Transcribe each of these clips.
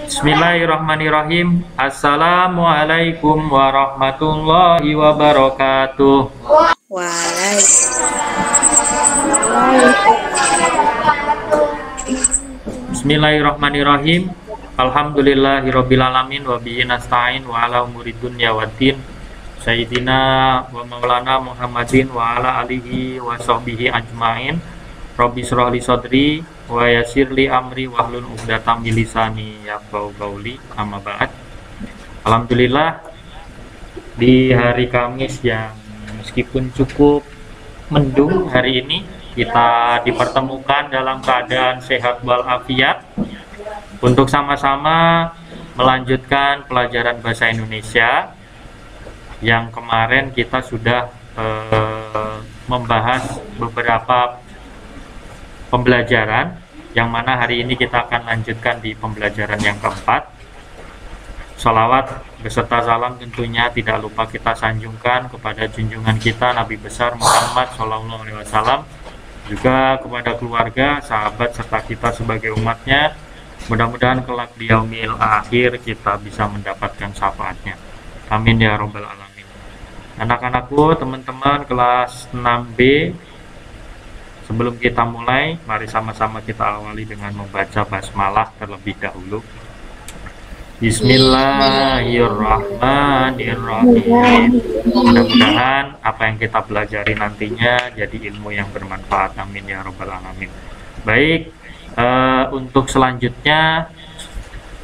Bismillahirrahmanirrahim. Assalamualaikum warahmatullahi wabarakatuh. Bismillahirrahmanirrahim. Alhamdulillahirabbil alamin wa bihi nasta'in wa ala umuri dunya waddin. Sayyidina wa maulana Muhammadin wa ala alihi wa sahbihi ajmain. Rabbi shrah li sadri wa yassir li amri wahlul 'uqdatam min lisani yafqahu qawli. Amma ba'd. Alhamdulillah, di hari Kamis yang meskipun cukup mendung hari ini, kita dipertemukan dalam keadaan sehat walafiat untuk sama-sama melanjutkan pelajaran bahasa Indonesia yang kemarin kita sudah membahas beberapa pembelajaran, yang mana hari ini kita akan lanjutkan di pembelajaran yang keempat. Sholawat beserta salam tentunya tidak lupa kita sanjungkan kepada junjungan kita Nabi besar Muhammad SAW, juga kepada keluarga, sahabat, serta kita sebagai umatnya. Mudah-mudahan kelak di yaumil akhir kita bisa mendapatkan syafaatnya. Amin ya robbal alamin. Anak-anakku, teman-teman kelas 6B, sebelum kita mulai, mari sama-sama kita awali dengan membaca basmalah terlebih dahulu. Bismillahirrahmanirrahim. Mudah-mudahan apa yang kita pelajari nantinya jadi ilmu yang bermanfaat. Amin ya robbal alamin. Baik, untuk selanjutnya,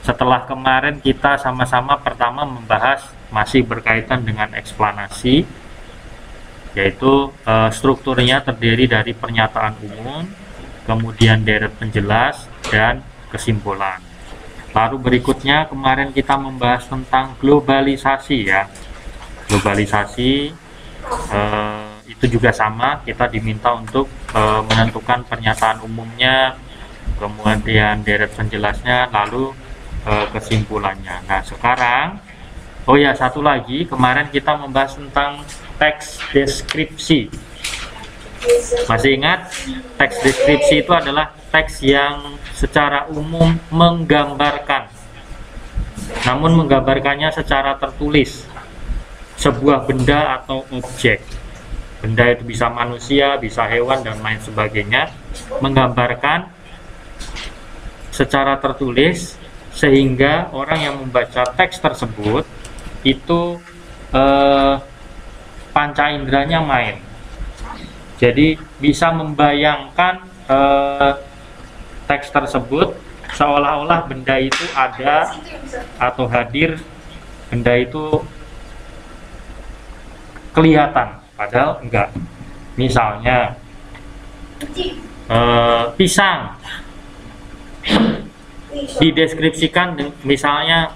setelah kemarin kita sama-sama pertama membahas masih berkaitan dengan eksplanasi, yaitu strukturnya terdiri dari pernyataan umum, kemudian deret penjelas, dan kesimpulan. Lalu berikutnya kemarin kita membahas tentang globalisasi ya. Globalisasi itu juga sama, kita diminta untuk menentukan pernyataan umumnya, kemudian deret penjelasnya, lalu kesimpulannya. Nah sekarang, oh ya satu lagi, kemarin kita membahas tentang teks deskripsi. Masih ingat? Teks deskripsi itu adalah teks yang secara umum menggambarkan, namun menggambarkannya secara tertulis, sebuah benda atau objek. Benda itu bisa manusia, bisa hewan, dan lain sebagainya. Menggambarkan secara tertulis sehingga orang yang membaca teks tersebut itu panca inderanya main, jadi bisa membayangkan teks tersebut seolah-olah benda itu ada atau hadir, benda itu kelihatan padahal enggak. Misalnya pisang dideskripsikan misalnya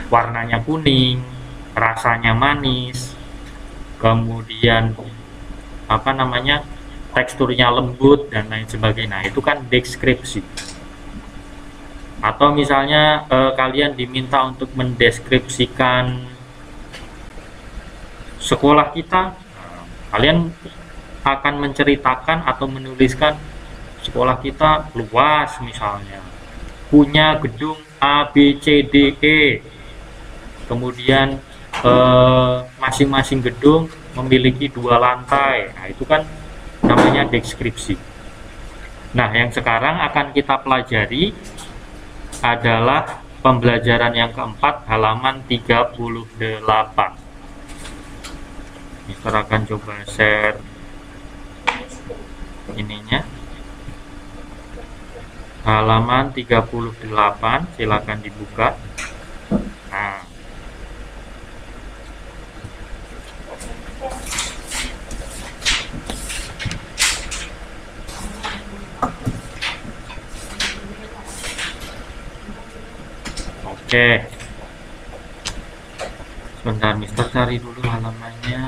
warnanya kuning, rasanya manis, kemudian teksturnya lembut, dan lain sebagainya. Nah, itu kan deskripsi. Atau misalnya kalian diminta untuk mendeskripsikan sekolah kita, kalian akan menceritakan atau menuliskan sekolah kita luas, misalnya punya gedung A, B, C, D, E, kemudian masing-masing gedung memiliki 2 lantai. Nah, itu kan namanya deskripsi. Nah, yang sekarang akan kita pelajari adalah pembelajaran yang keempat, halaman 38. Mister akan coba share ininya. Halaman 38, silakan dibuka. Nah, oke, sebentar Mister cari dulu halamannya.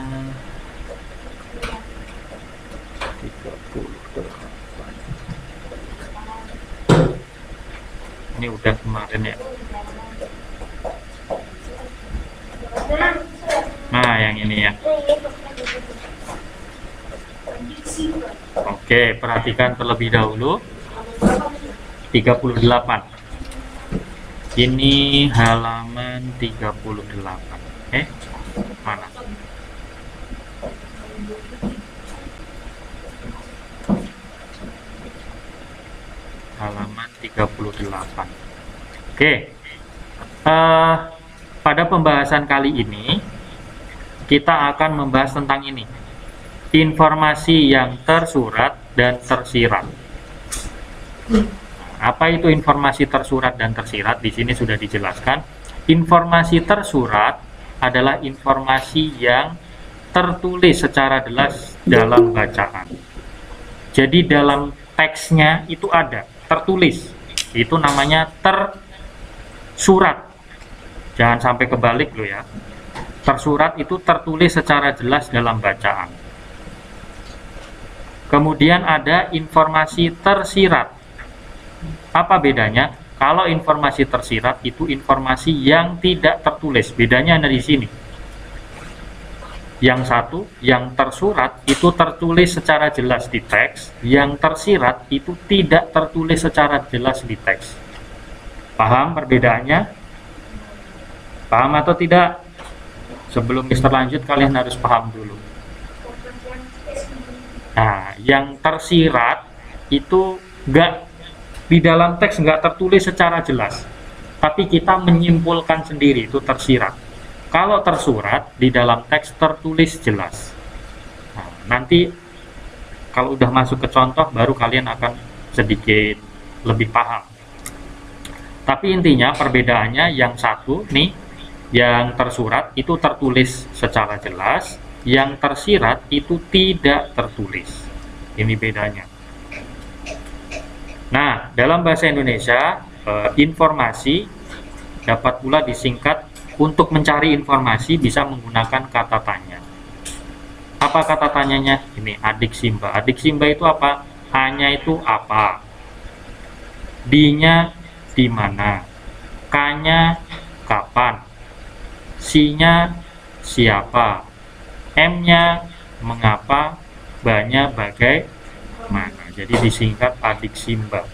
38. Ini udah kemarin ya. Nah, yang ini ya. Oke, perhatikan terlebih dahulu 38. Ini halaman 38. Mana? Halaman 38. Oke. Pada pembahasan kali ini kita akan membahas tentang ini. Informasi yang tersurat dan tersirat. Apa itu informasi tersurat dan tersirat? Di sini sudah dijelaskan. Informasi tersurat adalah informasi yang tertulis secara jelas dalam bacaan. Jadi dalam teksnya itu ada, tertulis. Itu namanya tersurat. Jangan sampai kebalik loh ya. Tersurat itu tertulis secara jelas dalam bacaan. Kemudian ada informasi tersirat. Apa bedanya? Kalau informasi tersirat itu informasi yang tidak tertulis. Bedanya ada di sini. Yang satu, yang tersurat itu tertulis secara jelas di teks. Yang tersirat itu tidak tertulis secara jelas di teks. Paham perbedaannya? Paham atau tidak? Sebelum Mister lanjut, kalian harus paham dulu. Nah, yang tersirat itu di dalam teks nggak tertulis secara jelas, tapi kita menyimpulkan sendiri, itu tersirat. Kalau tersurat di dalam teks tertulis jelas. Nah, nanti kalau udah masuk ke contoh baru kalian akan sedikit lebih paham. Tapi intinya perbedaannya yang satu nih, yang tersurat itu tertulis secara jelas, yang tersirat itu tidak tertulis. Ini bedanya. Nah, dalam bahasa Indonesia, informasi dapat pula disingkat. Untuk mencari informasi bisa menggunakan kata tanya. Apa kata tanyanya? Ini adik Simba. Adik Simba itu apa? A-nya itu apa? D-nya di mana? K-nya kapan? C-nya siapa? M-nya mengapa? B-nya bagaimana? Jadi disingkat adik Simba.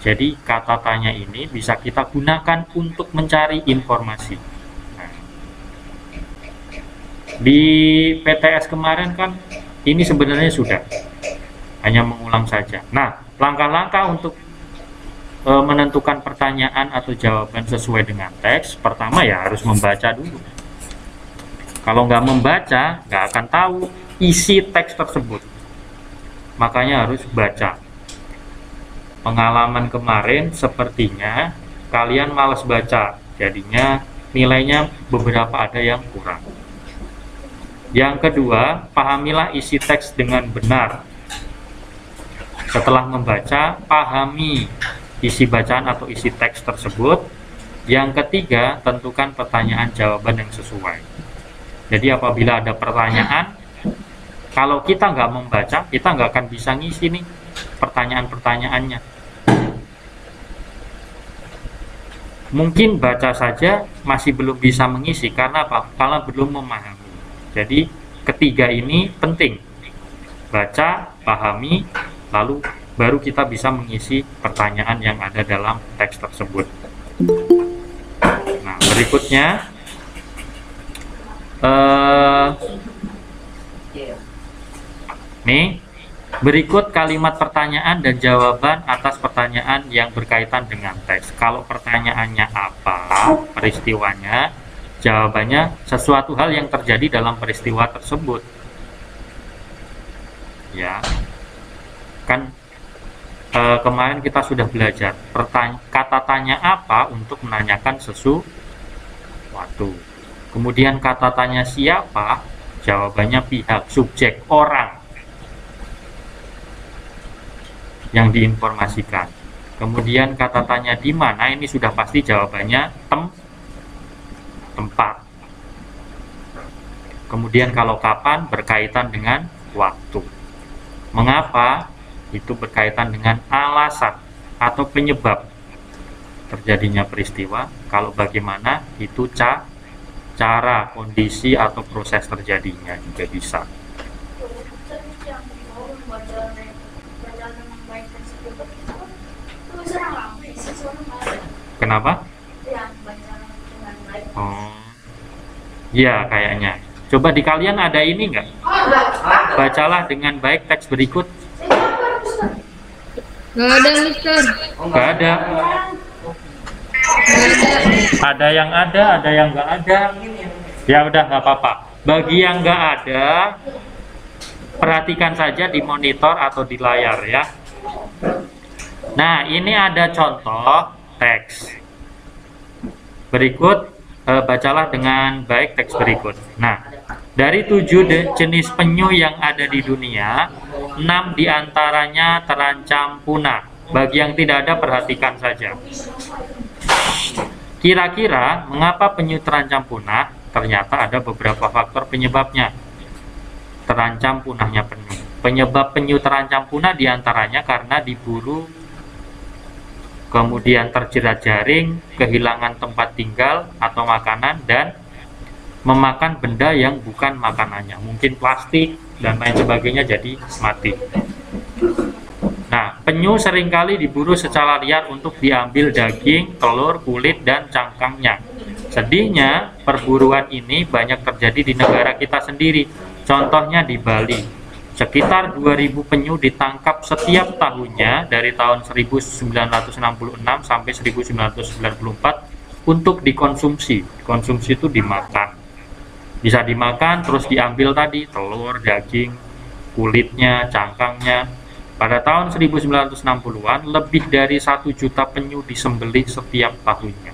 Jadi kata tanya ini bisa kita gunakan untuk mencari informasi. Nah, di PTS kemarin kan ini sebenarnya sudah, hanya mengulang saja. Nah, langkah-langkah untuk menentukan pertanyaan atau jawaban sesuai dengan teks, pertama ya harus membaca dulu. Kalau nggak membaca, nggak akan tahu isi teks tersebut. Makanya harus baca. Pengalaman kemarin sepertinya kalian malas baca, jadinya nilainya beberapa ada yang kurang. Yang kedua, pahamilah isi teks dengan benar. Setelah membaca, pahami isi bacaan atau isi teks tersebut. Yang ketiga, tentukan pertanyaan jawaban yang sesuai. Jadi apabila ada pertanyaan, kalau kita nggak membaca, kita nggak akan bisa ngisi nih pertanyaan-pertanyaannya. Mungkin baca saja masih belum bisa mengisi, karena apa? Karena belum memahami. Jadi ketiga ini penting. Baca, pahami, lalu baru kita bisa mengisi pertanyaan yang ada dalam teks tersebut. Nah, berikutnya nih, berikut kalimat pertanyaan dan jawaban atas pertanyaan yang berkaitan dengan teks. Kalau pertanyaannya apa, peristiwanya, jawabannya sesuatu hal yang terjadi dalam peristiwa tersebut. Ya, kan kemarin kita sudah belajar kata tanya apa untuk menanyakan sesuatu. Kemudian kata tanya siapa, jawabannya pihak, subjek, orang yang diinformasikan. Kemudian kata tanya di mana, ini sudah pasti jawabannya tempat. Kemudian kalau kapan, berkaitan dengan waktu. Mengapa, itu berkaitan dengan alasan atau penyebab terjadinya peristiwa. Kalau bagaimana, itu cara, kondisi atau proses terjadinya juga bisa. Kenapa? Oh, ya kayaknya. Coba di kalian ada ini nggak? Bacalah dengan baik teks berikut. Nggak ada, Mister. Nggak ada. Ada yang ada yang nggak ada. Ya udah nggak apa-apa. Bagi yang nggak ada, perhatikan saja di monitor atau di layar ya. Nah, ini ada contoh teks. Berikut, bacalah dengan baik teks berikut. Nah, dari 7 jenis penyu yang ada di dunia, 6 diantaranya terancam punah. Bagi yang tidak ada, perhatikan saja. Kira-kira mengapa penyu terancam punah? Ternyata ada beberapa faktor penyebabnya. Terancam punahnya penyu. Penyebab penyu terancam punah diantaranya karena diburu, kemudian terjerat jaring, kehilangan tempat tinggal atau makanan, dan memakan benda yang bukan makanannya, mungkin plastik dan lain sebagainya, jadi mati. Nah, penyu seringkali diburu secara liar untuk diambil daging, telur, kulit, dan cangkangnya. Sedihnya, perburuan ini banyak terjadi di negara kita sendiri, contohnya di Bali. Sekitar 2000 penyu ditangkap setiap tahunnya dari tahun 1966 sampai 1994 untuk dikonsumsi. Konsumsi itu dimakan. Bisa dimakan terus diambil tadi telur, daging, kulitnya, cangkangnya. Pada tahun 1960-an lebih dari 1 juta penyu disembelih setiap tahunnya.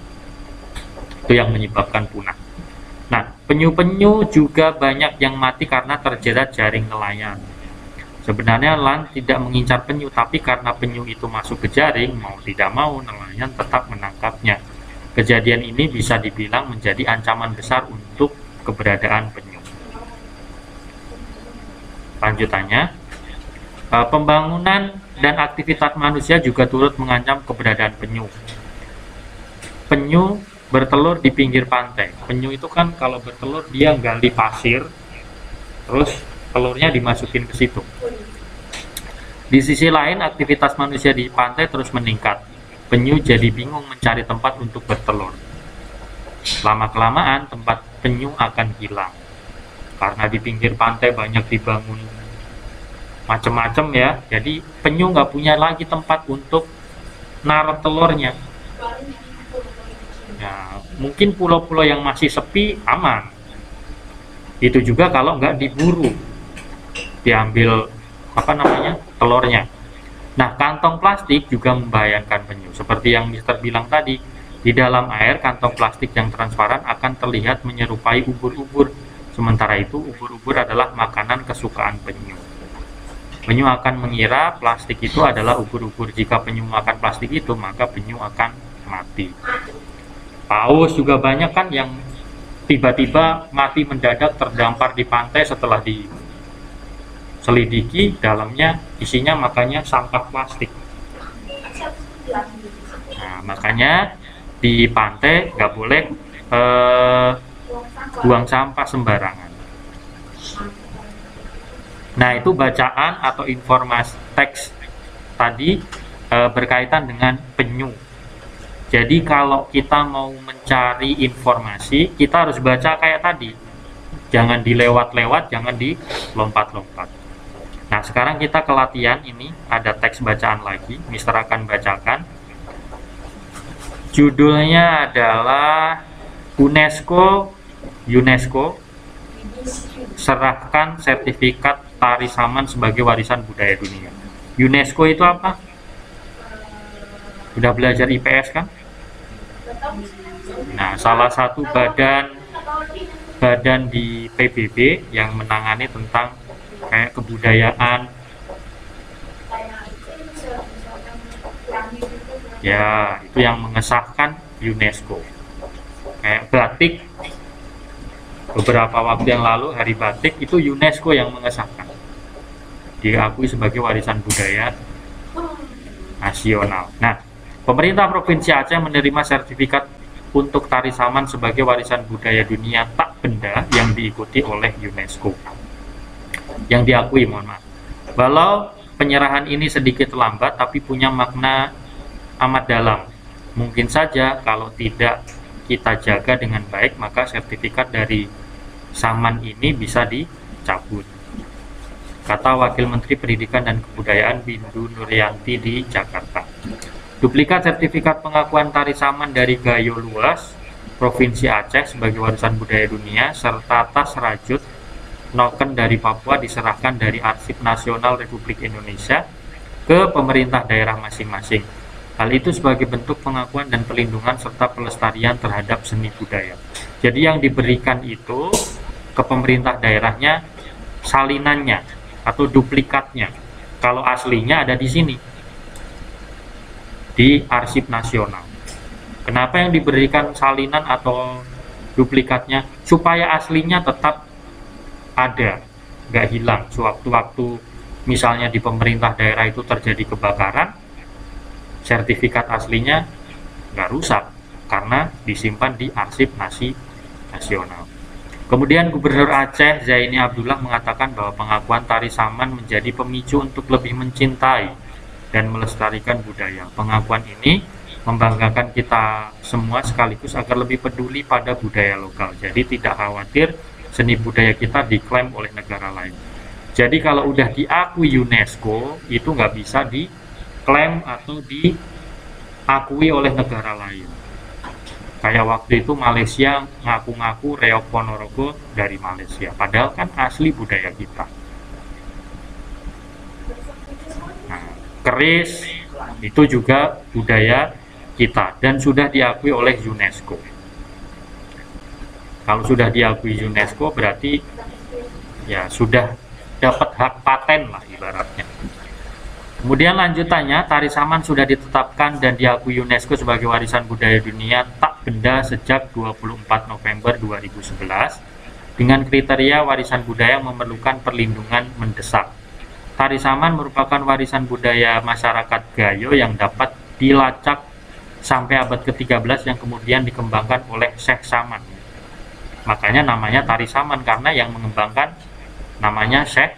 Itu yang menyebabkan punah. Nah, penyu-penyu juga banyak yang mati karena terjerat jaring nelayan. Sebenarnya nelayan tidak mengincar penyu, tapi karena penyu itu masuk ke jaring, mau tidak mau nelayan tetap menangkapnya. Kejadian ini bisa dibilang menjadi ancaman besar untuk keberadaan penyu. Lanjutannya, pembangunan dan aktivitas manusia juga turut mengancam keberadaan penyu. Penyu bertelur di pinggir pantai. Penyu itu kan kalau bertelur dia gali pasir, terus telurnya dimasukin ke situ. Di sisi lain, aktivitas manusia di pantai terus meningkat. Penyu jadi bingung mencari tempat untuk bertelur. Lama-kelamaan tempat penyu akan hilang. Karena di pinggir pantai banyak dibangun macam-macam ya, jadi penyu nggak punya lagi tempat untuk naruh telurnya. Ya, mungkin pulau-pulau yang masih sepi aman. Itu juga kalau nggak diburu, diambil telurnya. Nah, kantong plastik juga membahayakan penyu. Seperti yang Mister bilang tadi, di dalam air kantong plastik yang transparan akan terlihat menyerupai ubur-ubur. Sementara itu, ubur-ubur adalah makanan kesukaan penyu. Penyu akan mengira plastik itu adalah ubur-ubur. Jika penyu makan plastik itu, maka penyu akan mati. Paus juga banyak kan yang tiba-tiba mati mendadak terdampar di pantai setelah diselidiki, dalamnya isinya makanya sampah plastik. Nah, makanya di pantai nggak boleh buang sampah sembarangan. Nah, itu bacaan atau informasi teks tadi berkaitan dengan penyu. Jadi kalau kita mau mencari informasi, kita harus baca kayak tadi. Jangan dilewat-lewat, jangan dilompat-lompat. Nah, sekarang kita ke latihan ini, ada teks bacaan lagi. Mister akan bacakan. Judulnya adalah UNESCO serahkan sertifikat tari saman sebagai warisan budaya dunia. UNESCO itu apa? Sudah belajar IPS kan? Nah, salah satu badan di PBB yang menangani tentang kayak kebudayaan. Ya, itu yang mengesahkan UNESCO. Kayak batik, beberapa waktu yang lalu hari batik itu UNESCO yang mengesahkan. Diakui sebagai warisan budaya nasional. Nah, pemerintah Provinsi Aceh menerima sertifikat untuk tari saman sebagai warisan budaya dunia tak benda yang diikuti oleh UNESCO. Yang diakui, mohon maaf. Walau penyerahan ini sedikit lambat, tapi punya makna amat dalam. Mungkin saja kalau tidak kita jaga dengan baik, maka sertifikat dari Saman ini bisa dicabut, kata Wakil Menteri Pendidikan dan Kebudayaan Bindu Nuryanti di Jakarta. Duplikat sertifikat pengakuan tari Saman dari Gayo Luas, Provinsi Aceh sebagai warisan budaya dunia, serta tas rajut noken dari Papua diserahkan dari Arsip Nasional Republik Indonesia ke pemerintah daerah masing-masing. Hal itu sebagai bentuk pengakuan dan perlindungan serta pelestarian terhadap seni budaya. Jadi yang diberikan itu ke pemerintah daerahnya salinannya atau duplikatnya. Kalau aslinya ada di sini, di Arsip Nasional. Kenapa yang diberikan salinan atau duplikatnya? Supaya aslinya tetap ada, nggak hilang. Sewaktu-waktu misalnya di pemerintah daerah itu terjadi kebakaran, sertifikat aslinya nggak rusak karena disimpan di Arsip Nasional. Kemudian Gubernur Aceh Zaini Abdullah mengatakan bahwa pengakuan tari Saman menjadi pemicu untuk lebih mencintai dan melestarikan budaya. Pengakuan ini membanggakan kita semua sekaligus agar lebih peduli pada budaya lokal. Jadi tidak khawatir seni budaya kita diklaim oleh negara lain. Jadi kalau udah diakui UNESCO, itu nggak bisa diklaim atau diakui oleh negara lain. Kayak waktu itu Malaysia ngaku-ngaku Reok Ponorogo dari Malaysia, padahal kan asli budaya kita. Nah, keris itu juga budaya kita dan sudah diakui oleh UNESCO. Kalau sudah diakui UNESCO berarti ya sudah dapat hak paten lah ibaratnya. Kemudian lanjutannya, tari Saman sudah ditetapkan dan diakui UNESCO sebagai warisan budaya dunia tak benda sejak 24 November 2011 dengan kriteria warisan budaya memerlukan perlindungan mendesak. Tari Saman merupakan warisan budaya masyarakat Gayo yang dapat dilacak sampai abad ke-13 yang kemudian dikembangkan oleh Syekh Saman. Makanya namanya tari Saman karena yang mengembangkan namanya Syekh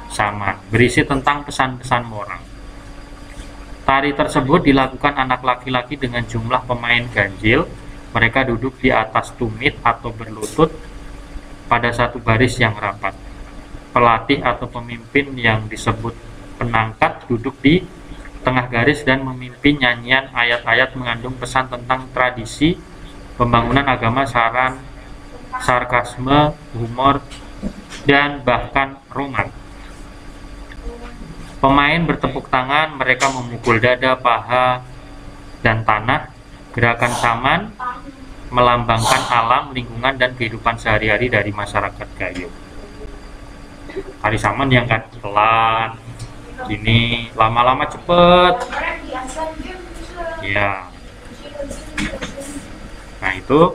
Saman, berisi tentang pesan-pesan moral. Tari tersebut dilakukan anak laki-laki dengan jumlah pemain ganjil. Mereka duduk di atas tumit atau berlutut pada satu baris yang rapat. Pelatih atau pemimpin yang disebut penangkat duduk di tengah garis dan memimpin nyanyian ayat-ayat mengandung pesan tentang tradisi, pembangunan agama, saran, sarkasme, humor, dan bahkan roman. Pemain bertepuk tangan, mereka memukul dada, paha, dan tanah. Gerakan Saman melambangkan alam, lingkungan, dan kehidupan sehari-hari dari masyarakat Gayo. Tari Saman yang kan pelan, gini, lama-lama cepet. Ya. Nah itu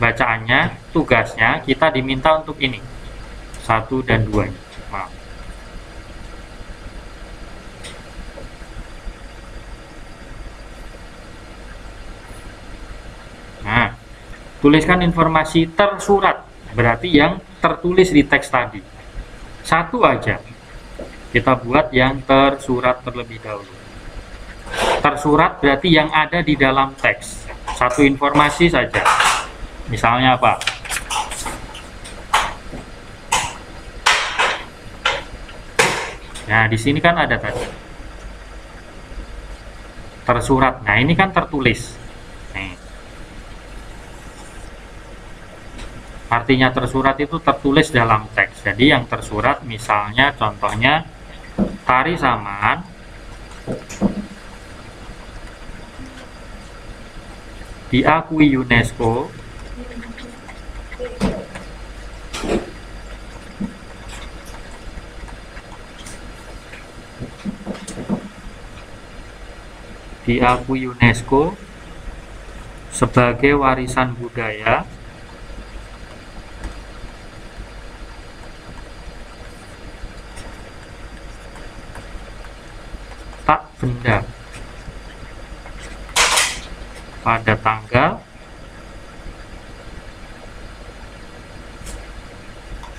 bacaannya, tugasnya kita diminta untuk ini 1 dan 2. Maaf. Nah, tuliskan informasi tersurat, berarti yang tertulis di teks tadi. Satu aja. Kita buat yang tersurat terlebih dahulu. Tersurat berarti yang ada di dalam teks. Satu informasi saja. Misalnya apa? Nah, di sini kan ada tadi. Tersurat. Nah, ini kan tertulis. Artinya tersurat itu tertulis dalam teks. Jadi yang tersurat misalnya contohnya tari Saman diakui UNESCO sebagai warisan budaya tak benda pada tanggal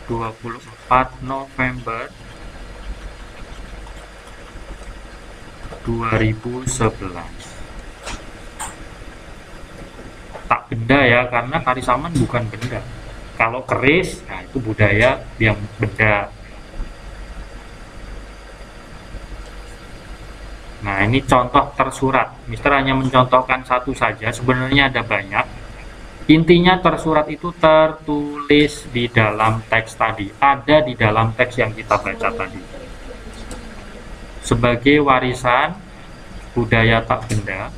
24 November 2011. benda ya, karena tari saman bukan benda. Kalau keris, nah itu budaya yang benda. Nah, ini contoh tersurat. Mister hanya mencontohkan satu saja, sebenarnya ada banyak. Intinya tersurat itu tertulis di dalam teks tadi, ada di dalam teks yang kita baca tadi. Sebagai warisan budaya tak benda,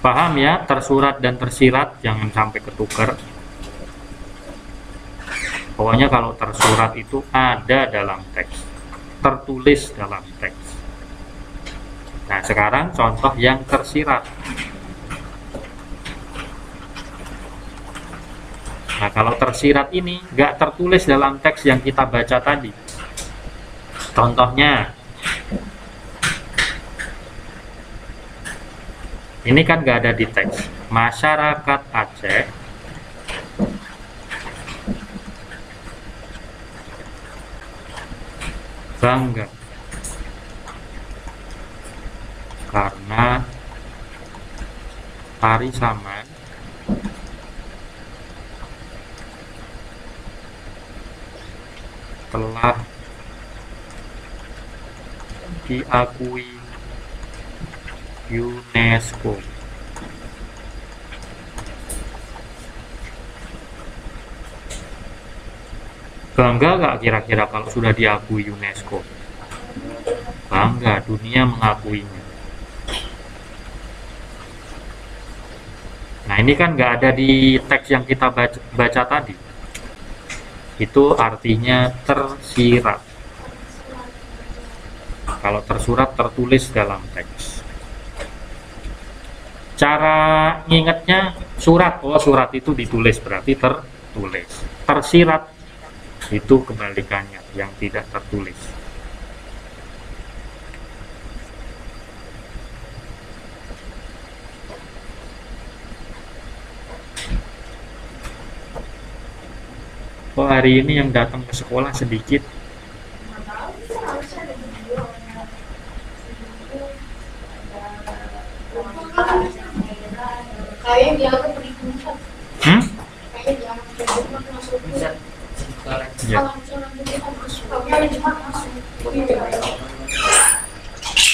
paham ya, tersurat dan tersirat, jangan sampai ketuker. Pokoknya kalau tersurat itu ada dalam teks, tertulis dalam teks. Nah, sekarang contoh yang tersirat. Nah, kalau tersirat ini nggak tertulis dalam teks yang kita baca tadi. Contohnya, ini kan nggak ada di teks. Masyarakat Aceh bangga karena tari saman telah diakui UNESCO. Bangga nggak kira-kira kalau sudah diakui UNESCO? Bangga, dunia mengakuinya. Nah, ini kan nggak ada di teks yang kita baca tadi. Itu artinya tersirat. Kalau tersurat, tertulis dalam teks. Cara ngingetnya surat, oh surat itu ditulis berarti tertulis. Tersirat itu kebalikannya, yang tidak tertulis. Oh, hari ini yang datang ke sekolah sedikit. Ya.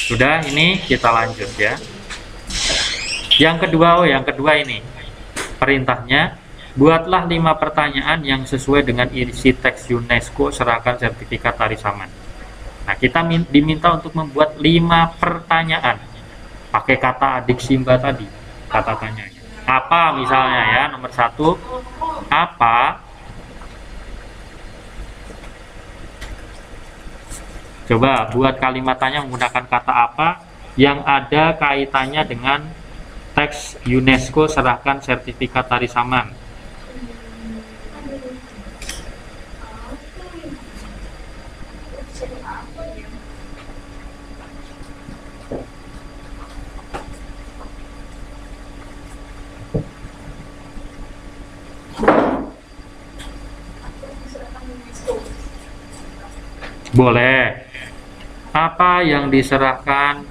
Sudah, ini kita lanjut ya. Yang kedua ini perintahnya, buatlah 5 pertanyaan yang sesuai dengan isi teks UNESCO, serahkan sertifikat tari saman. Nah, kita diminta untuk membuat 5 pertanyaan pakai kata adik Simba tadi, kata tanyanya. Apa misalnya ya, nomor 1, apa? Coba buat kalimat tanya menggunakan kata apa yang ada kaitannya dengan teks UNESCO, serahkan sertifikat tari saman. Boleh. Apa yang diserahkan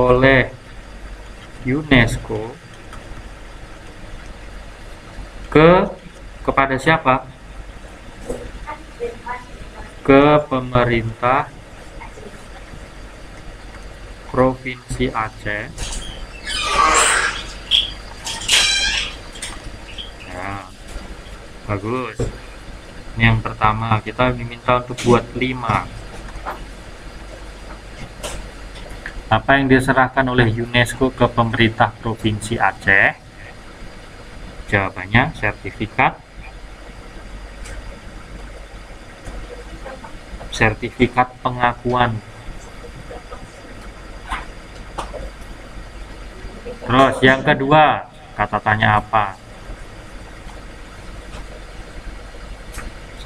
oleh UNESCO kepada siapa? Ke pemerintah Provinsi Aceh. Ya, bagus. Ini yang pertama, kita diminta untuk buat 5. Apa yang diserahkan oleh UNESCO ke pemerintah Provinsi Aceh? Jawabannya sertifikat pengakuan. Terus yang kedua, kata tanya apa?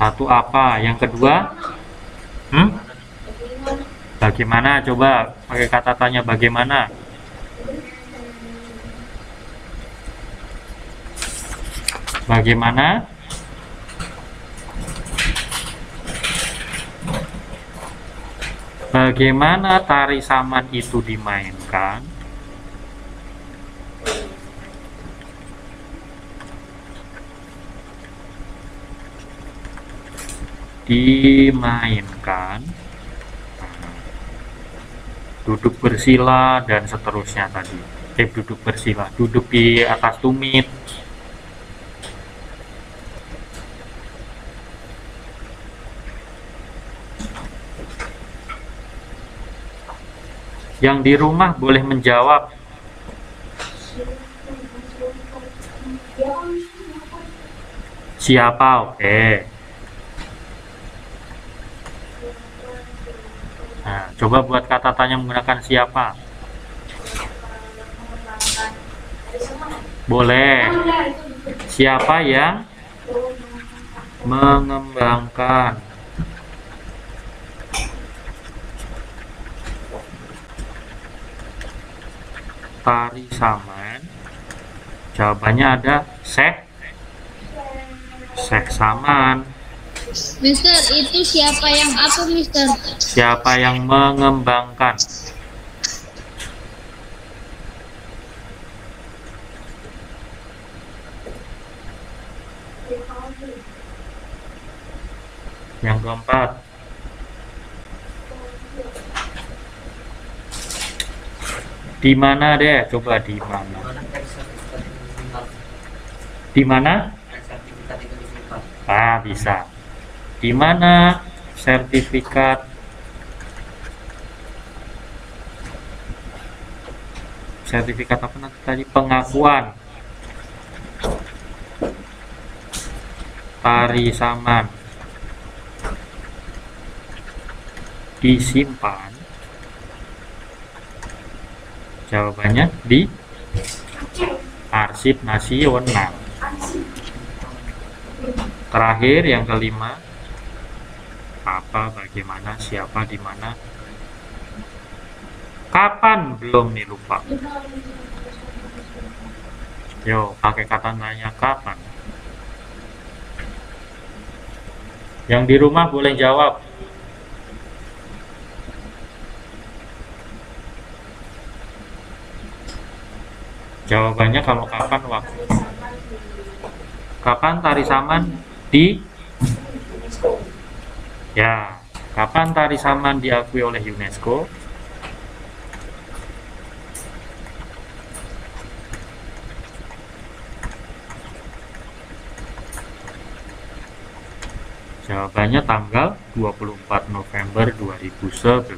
Satu apa? Yang kedua? Bagaimana? Coba pakai kata tanya bagaimana. Bagaimana? Bagaimana tari saman itu dimainkan? Duduk bersila dan seterusnya tadi. Duduk bersila, duduk di atas tumit. Yang di rumah boleh menjawab. Siapa? Oke. Nah, coba buat kata tanya menggunakan siapa. Boleh. Siapa yang mengembangkan tari saman? Jawabannya ada Syekh Saman. Mister, itu siapa yang apa, Mister? Siapa yang mengembangkan? Yang keempat. Di mana deh? Coba di mana? Di mana? Ah, bisa. Di mana sertifikat apa nanti tadi? Pengakuan tari saman disimpan? Jawabannya di arsip nasional. Terakhir yang kelima, apa, bagaimana, siapa, di mana, kapan, belum nih, lupa. Yo, pakai kata tanya kapan. Yang di rumah boleh jawab. Jawabannya kalau kapan, waktu. Kapan tari saman kapan tari saman diakui oleh UNESCO? Jawabannya tanggal 24 November 2011.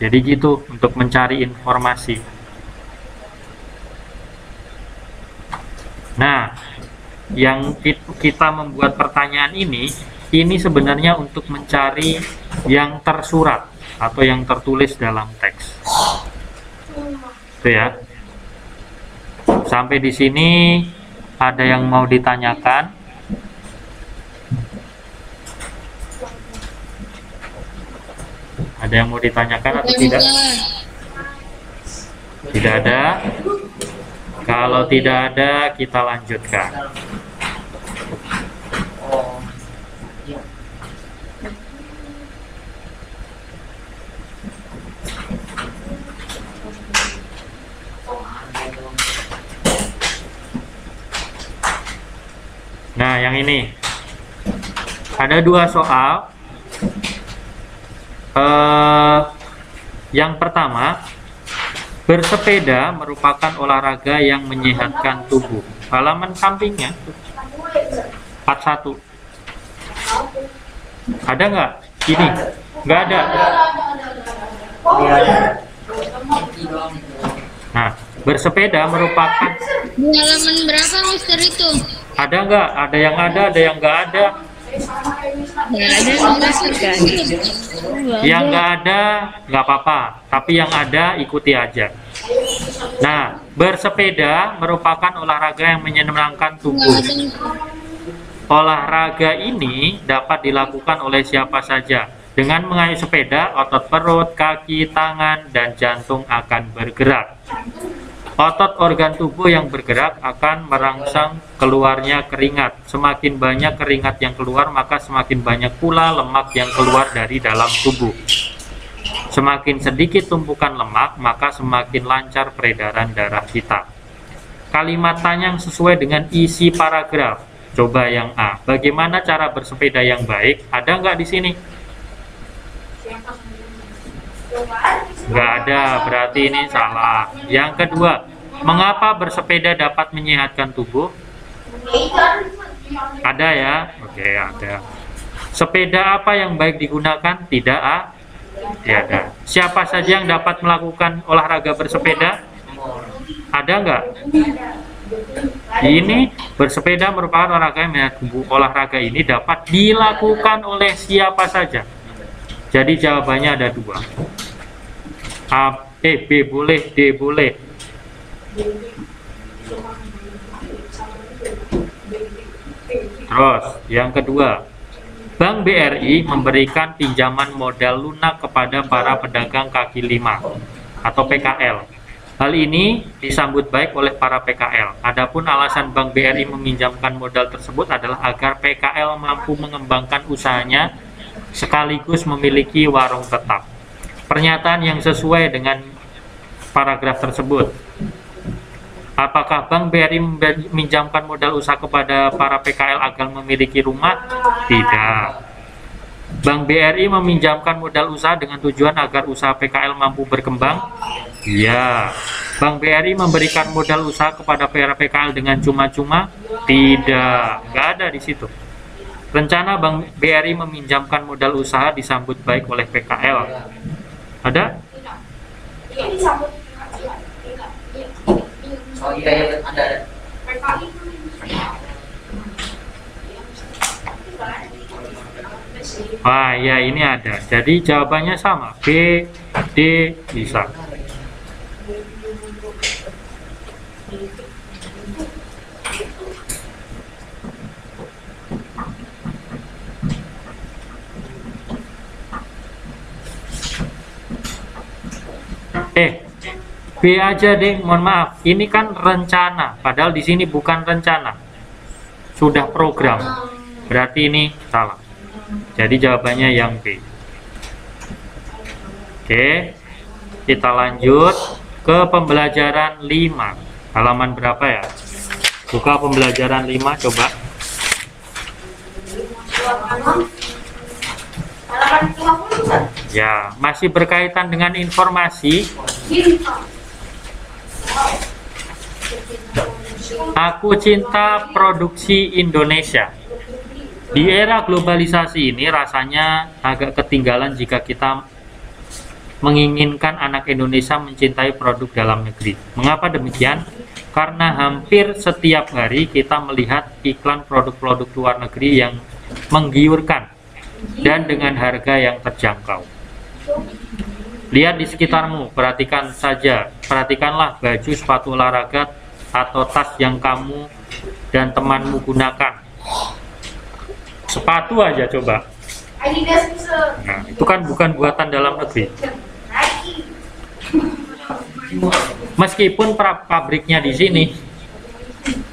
Jadi gitu untuk mencari informasi. Nah, yang kita membuat pertanyaan ini sebenarnya untuk mencari yang tersurat atau yang tertulis dalam teks. Itu ya. Sampai di sini ada yang mau ditanyakan? Ada yang mau ditanyakan atau tidak? Tidak ada. Kalau tidak ada, kita lanjutkan. Nah, yang ini ada dua soal. Yang pertama, bersepeda merupakan olahraga yang menyehatkan tubuh. Halaman sampingnya 41. Ada nggak? Ini nggak ada. Nah, bersepeda merupakan. Di halaman berapa, Mister, itu? Ada nggak? Ada yang ada nggak ada. Yang nggak ada nggak apa-apa, tapi yang ada ikuti aja. Nah, bersepeda merupakan olahraga yang menyenangkan tubuh. Olahraga ini dapat dilakukan oleh siapa saja. Dengan mengayuh sepeda, otot perut, kaki, tangan, dan jantung akan bergerak. Otot organ tubuh yang bergerak akan merangsang keluarnya keringat. Semakin banyak keringat yang keluar, maka semakin banyak pula lemak yang keluar dari dalam tubuh. Semakin sedikit tumpukan lemak, maka semakin lancar peredaran darah kita. Kalimat tanya yang sesuai dengan isi paragraf. Coba yang A. Bagaimana cara bersepeda yang baik? Ada nggak di sini? Nggak ada, berarti ini salah. Yang kedua, mengapa bersepeda dapat menyehatkan tubuh? Ada ya? Oke, ada. Sepeda apa yang baik digunakan? Tidak ada. Siapa saja yang dapat melakukan olahraga bersepeda? Ada nggak? Ini bersepeda merupakan olahraga yang menyehatkan tubuh. Olahraga ini dapat dilakukan oleh siapa saja. Jadi jawabannya ada dua. A, B boleh, D boleh. Terus yang kedua, Bank BRI memberikan pinjaman modal lunak kepada para pedagang kaki lima atau PKL. Hal ini disambut baik oleh para PKL. Adapun alasan Bank BRI meminjamkan modal tersebut adalah agar PKL mampu mengembangkan usahanya sekaligus memiliki warung tetap. Pernyataan yang sesuai dengan paragraf tersebut. Apakah Bank BRI meminjamkan modal usaha kepada para PKL agar memiliki rumah? Tidak. Bank BRI meminjamkan modal usaha dengan tujuan agar usaha PKL mampu berkembang? Iya. Bank BRI memberikan modal usaha kepada para PKL dengan cuma-cuma? Tidak. Nggak ada di situ. Rencana Bank BRI meminjamkan modal usaha disambut baik oleh PKL. Ada? Wah, ya ini ada. Jadi jawabannya sama. B, D bisa. B aja deh, mohon maaf. Ini kan rencana, padahal di sini bukan rencana. Sudah program. Berarti ini salah. Jadi jawabannya yang B. Oke. Kita lanjut ke pembelajaran 5. Halaman berapa ya? Buka pembelajaran 5 coba. Ya, masih berkaitan dengan informasi. Aku cinta produksi Indonesia. Di era globalisasi ini rasanya agak ketinggalan jika kita menginginkan anak Indonesia mencintai produk dalam negeri. Mengapa demikian? Karena hampir setiap hari kita melihat iklan produk-produk luar negeri yang menggiurkan dan dengan harga yang terjangkau. Lihat di sekitarmu, perhatikanlah baju sepatu olahraga atau tas yang kamu dan temanmu gunakan. Sepatu aja coba. Nah, itu kan bukan buatan dalam negeri. Meskipun pabriknya di sini.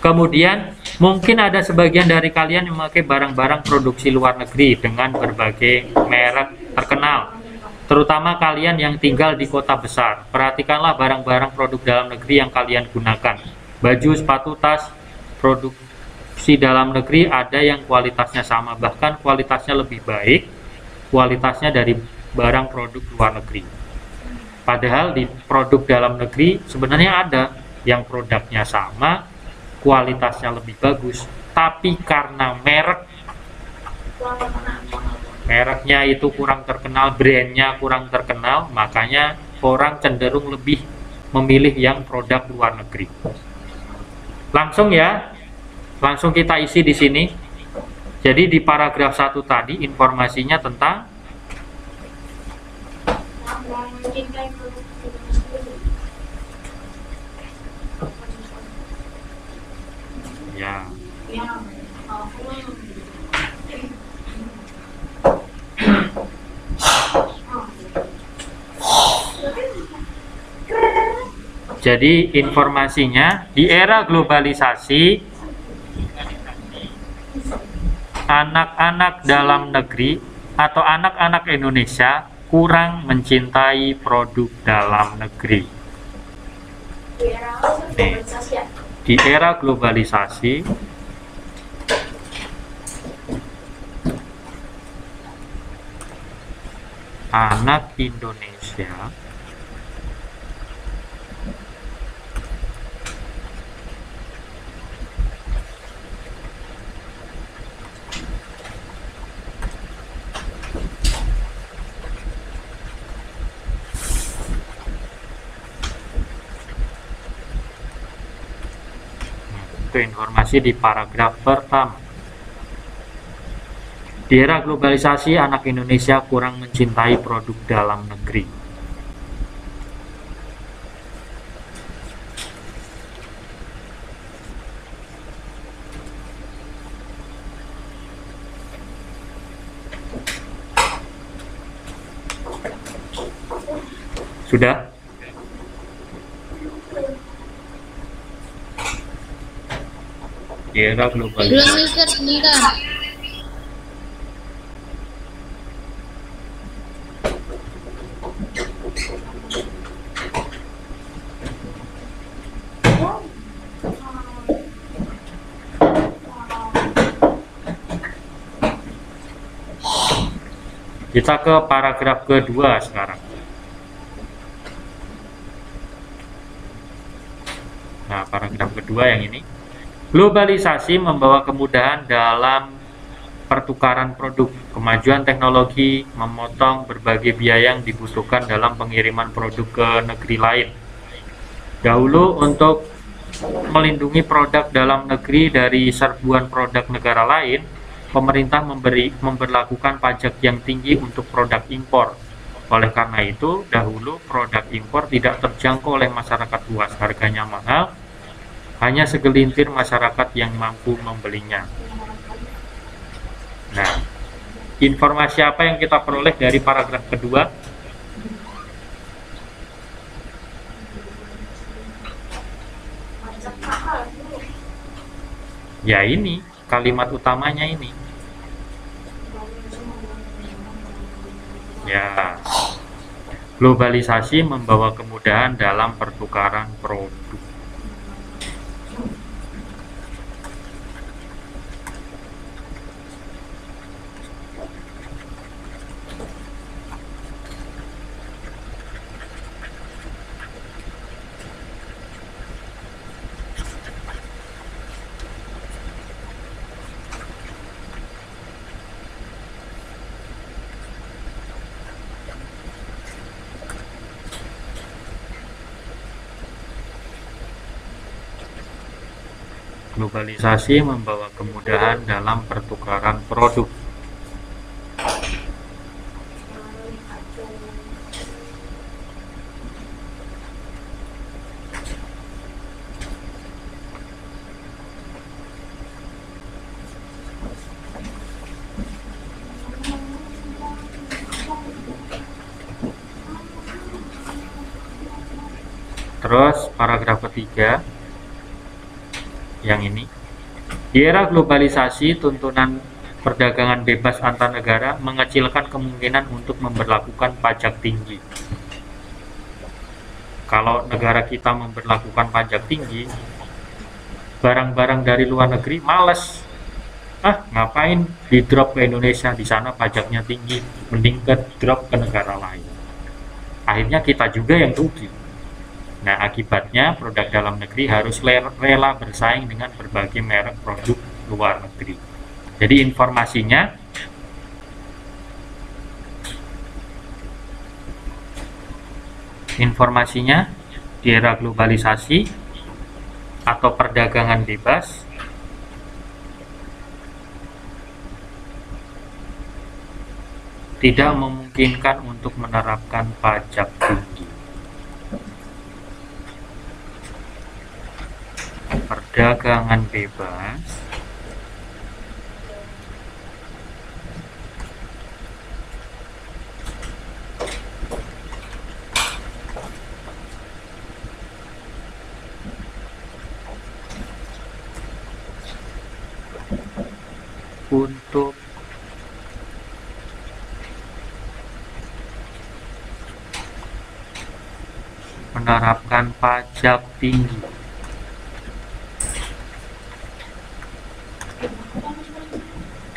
Kemudian mungkin ada sebagian dari kalian yang memakai barang-barang produksi luar negeri dengan berbagai merek terkenal. Terutama kalian yang tinggal di kota besar. Perhatikanlah barang-barang produk dalam negeri yang kalian gunakan. Baju, sepatu, tas, produksi dalam negeri ada yang kualitasnya sama, bahkan kualitasnya lebih baik kualitasnya dari barang produk luar negeri. Padahal di produk dalam negeri sebenarnya ada yang produknya sama, kualitasnya lebih bagus, tapi karena mereknya itu kurang terkenal, brandnya kurang terkenal, makanya orang cenderung lebih memilih yang produk luar negeri. Langsung ya, langsung kita isi di sini. Jadi di paragraf 1 tadi informasinya tentang ya. Jadi informasinya di era globalisasi, anak-anak dalam negeri atau anak-anak Indonesia kurang mencintai produk dalam negeri. Nih, di era globalisasi, anak Indonesia itu informasi di paragraf pertama. Di era globalisasi, anak Indonesia kurang mencintai produk dalam negeri. Sudah? Di era Belum globalisasi. Mister, sebentar. Kita ke paragraf kedua sekarang. Nah, paragraf kedua yang ini. Globalisasi membawa kemudahan dalam pertukaran produk, kemajuan teknologi, memotong berbagai biaya yang dibutuhkan dalam pengiriman produk ke negeri lain. Dahulu untuk melindungi produk dalam negeri dari serbuan produk negara lain, pemerintah memberlakukan pajak yang tinggi untuk produk impor. Oleh karena itu, dahulu produk impor tidak terjangkau oleh masyarakat luas, harganya mahal, hanya segelintir masyarakat yang mampu membelinya. Nah, informasi apa yang kita peroleh dari paragraf kedua? Ya ini, kalimat utamanya ini. Ya, globalisasi membawa kemudahan dalam pertukaran produk. Globalisasi membawa kemudahan dalam pertukaran produk. Terus paragraf ketiga yang ini. Di era globalisasi, tuntunan perdagangan bebas antar negara mengecilkan kemungkinan untuk memberlakukan pajak tinggi. Kalau negara kita memberlakukan pajak tinggi, barang-barang dari luar negeri males. Ngapain di drop ke Indonesia, di sana pajaknya tinggi, mending ke drop ke negara lain. Akhirnya kita juga yang rugi. Nah, akibatnya produk dalam negeri harus rela bersaing dengan berbagai merek produk luar negeri. Jadi informasinya di era globalisasi atau perdagangan bebas, tidak memungkinkan untuk menerapkan pajak tinggi. Perdagangan bebas untuk menerapkan pajak tinggi.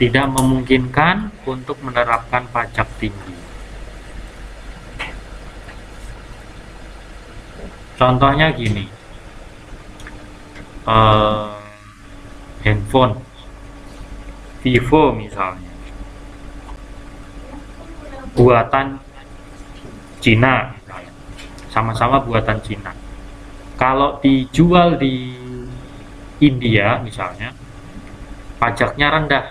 Tidak memungkinkan untuk menerapkan pajak tinggi. Contohnya gini, handphone Vivo misalnya, buatan Cina misalnya, sama-sama buatan Cina. Kalau dijual di India misalnya, pajaknya rendah.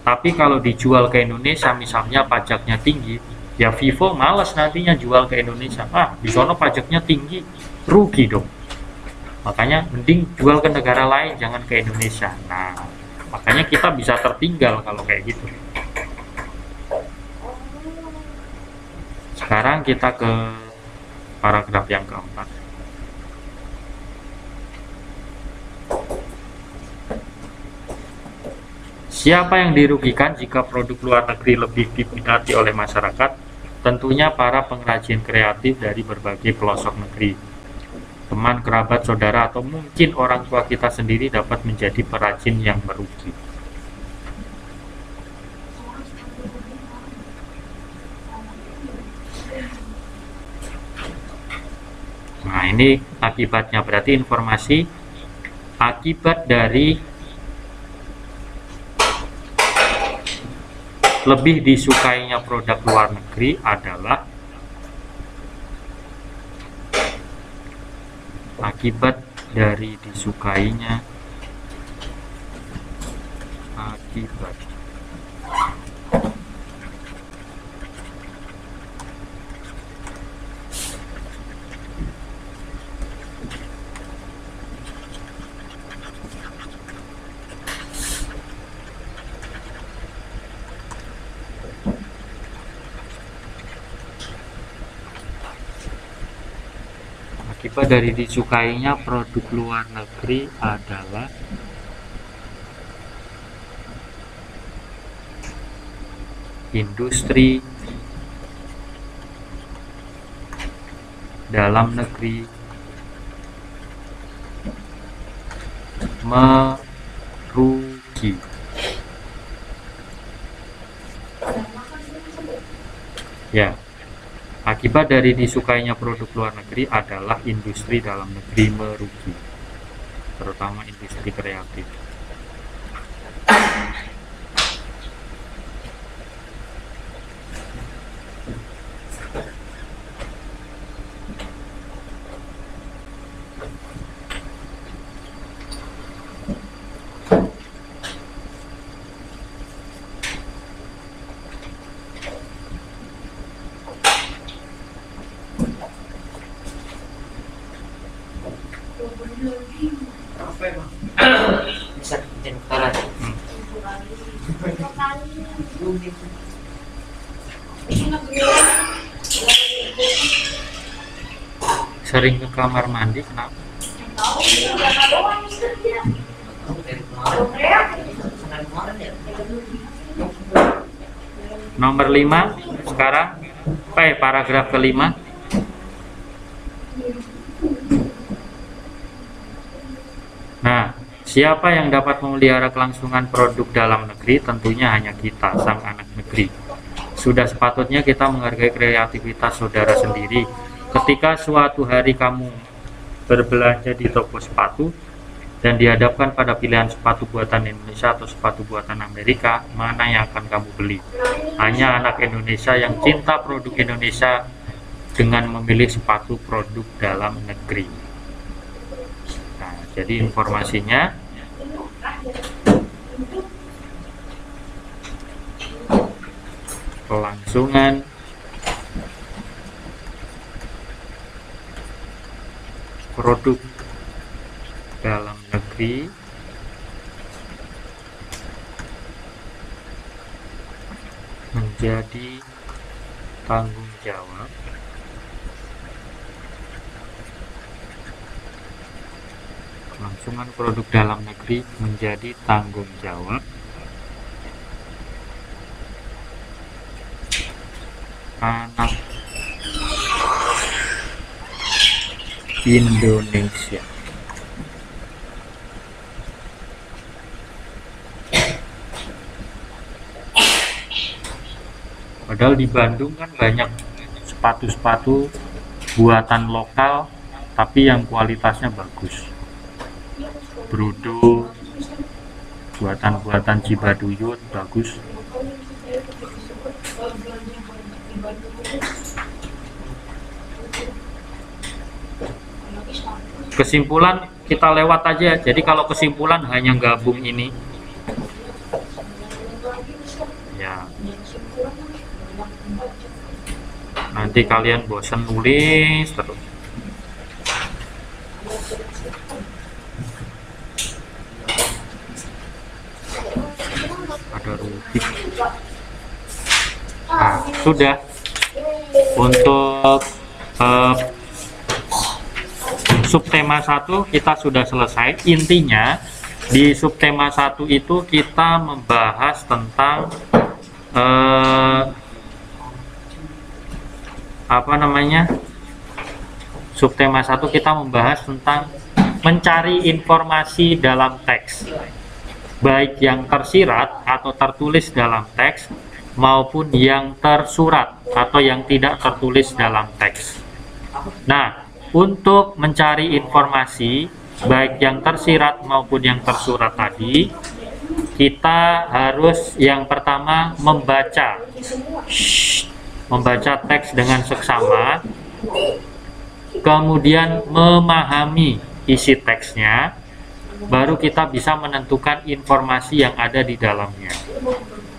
Tapi kalau dijual ke Indonesia misalnya pajaknya tinggi, ya Vivo males nantinya jual ke Indonesia. Di sono pajaknya tinggi, rugi dong. Makanya mending jual ke negara lain, jangan ke Indonesia. Nah, makanya kita bisa tertinggal kalau kayak gitu. Sekarang kita ke paragraf yang keempat. Siapa yang dirugikan jika produk luar negeri lebih diminati oleh masyarakat? Tentunya para pengrajin kreatif dari berbagai pelosok negeri. Teman, kerabat, saudara, atau mungkin orang tua kita sendiri dapat menjadi perajin yang merugi. Nah, ini akibatnya, berarti informasi akibat dari lebih disukainya produk luar negeri adalah akibat dari disukainya akibat dari disukainya produk luar negeri adalah industri dalam negeri merugi. Ya, akibat dari disukainya produk luar negeri adalah industri dalam negeri merugi, terutama industri kreatif. Sering ke kamar mandi kenapa? Nomor 5 sekarang, paragraf kelima. Nah, siapa yang dapat memelihara kelangsungan produk dalam negeri? Tentunya hanya kita, sang anak negeri. Sudah sepatutnya kita menghargai kreativitas saudara sendiri. Ketika suatu hari kamu berbelanja di toko sepatu dan dihadapkan pada pilihan sepatu buatan Indonesia atau sepatu buatan Amerika, mana yang akan kamu beli? Hanya anak Indonesia yang cinta produk Indonesia dengan memilih sepatu produk dalam negeri. Nah, jadi informasinya kelangsungan produk dalam negeri menjadi tanggung jawab kelangsungan produk dalam negeri menjadi tanggung jawab anak Indonesia. Padahal di Bandung kan banyak sepatu-sepatu buatan lokal tapi yang kualitasnya bagus. Brudo, buatan-buatan Cibaduyut bagus. Kesimpulan kita lewat aja. Jadi kalau kesimpulan hanya gabung ini, ya nanti kalian bosan nulis terus. Ada rubik. Nah, sudah untuk subtema 1 kita sudah selesai. Intinya di subtema 1 itu kita membahas tentang subtema 1 kita membahas tentang mencari informasi dalam teks, baik yang tersirat atau tertulis dalam teks maupun yang tersurat atau yang tidak tertulis dalam teks. Nah, untuk mencari informasi baik yang tersirat maupun yang tersurat tadi, kita harus yang pertama membaca teks dengan seksama, kemudian memahami isi teksnya, baru kita bisa menentukan informasi yang ada di dalamnya.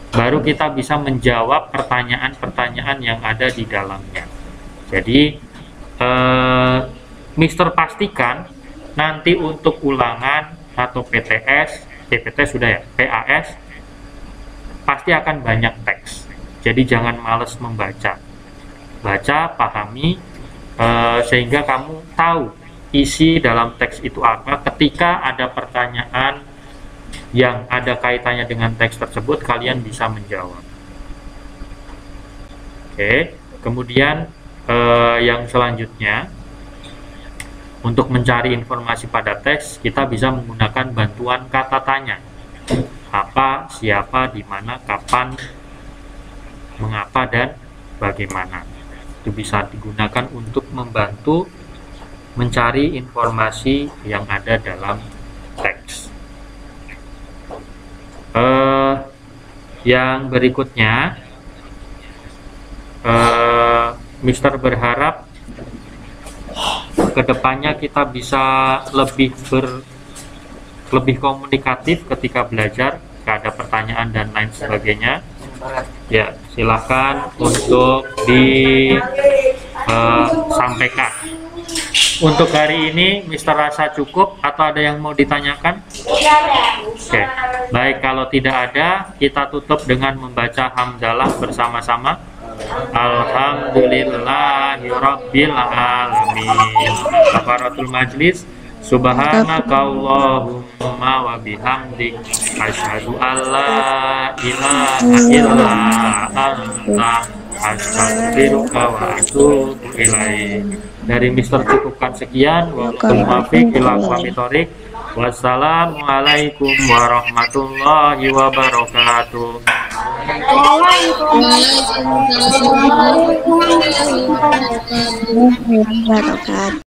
Baru kita bisa menjawab pertanyaan-pertanyaan yang ada di dalamnya. Jadi, Mister pastikan nanti untuk ulangan atau PTS sudah ya, PAS, pasti akan banyak teks. Jadi jangan males membaca. Baca, pahami, sehingga kamu tahu isi dalam teks itu apa. Ketika ada pertanyaan yang ada kaitannya dengan teks tersebut, kalian bisa menjawab. Oke, kemudian yang selanjutnya, untuk mencari informasi pada teks, kita bisa menggunakan bantuan kata tanya. Apa, siapa, di mana, kapan, mengapa, dan bagaimana. Itu bisa digunakan untuk membantu mencari informasi yang ada dalam teks. Yang berikutnya, Mister berharap kedepannya kita bisa lebih komunikatif ketika belajar. Jika ada pertanyaan dan lain sebagainya, ya silahkan untuk disampaikan. Untuk hari ini Mister rasa cukup atau ada yang mau ditanyakan? Oke, baik, kalau tidak ada, kita tutup dengan membaca hamdalah bersama-sama. Alhamdulillahirabbil alamin. Kafaratul majlis. Subhanakallahumma wa bihamdik, asyhadu alla ilaha illa anta, astaghfiruka wa atubu ilaik. Dari Mister cukupkan sekian. Wassalamualaikum warahmatullahi wabarakatuh. Waalaikumsalam warahmatullahi wabarakatuh.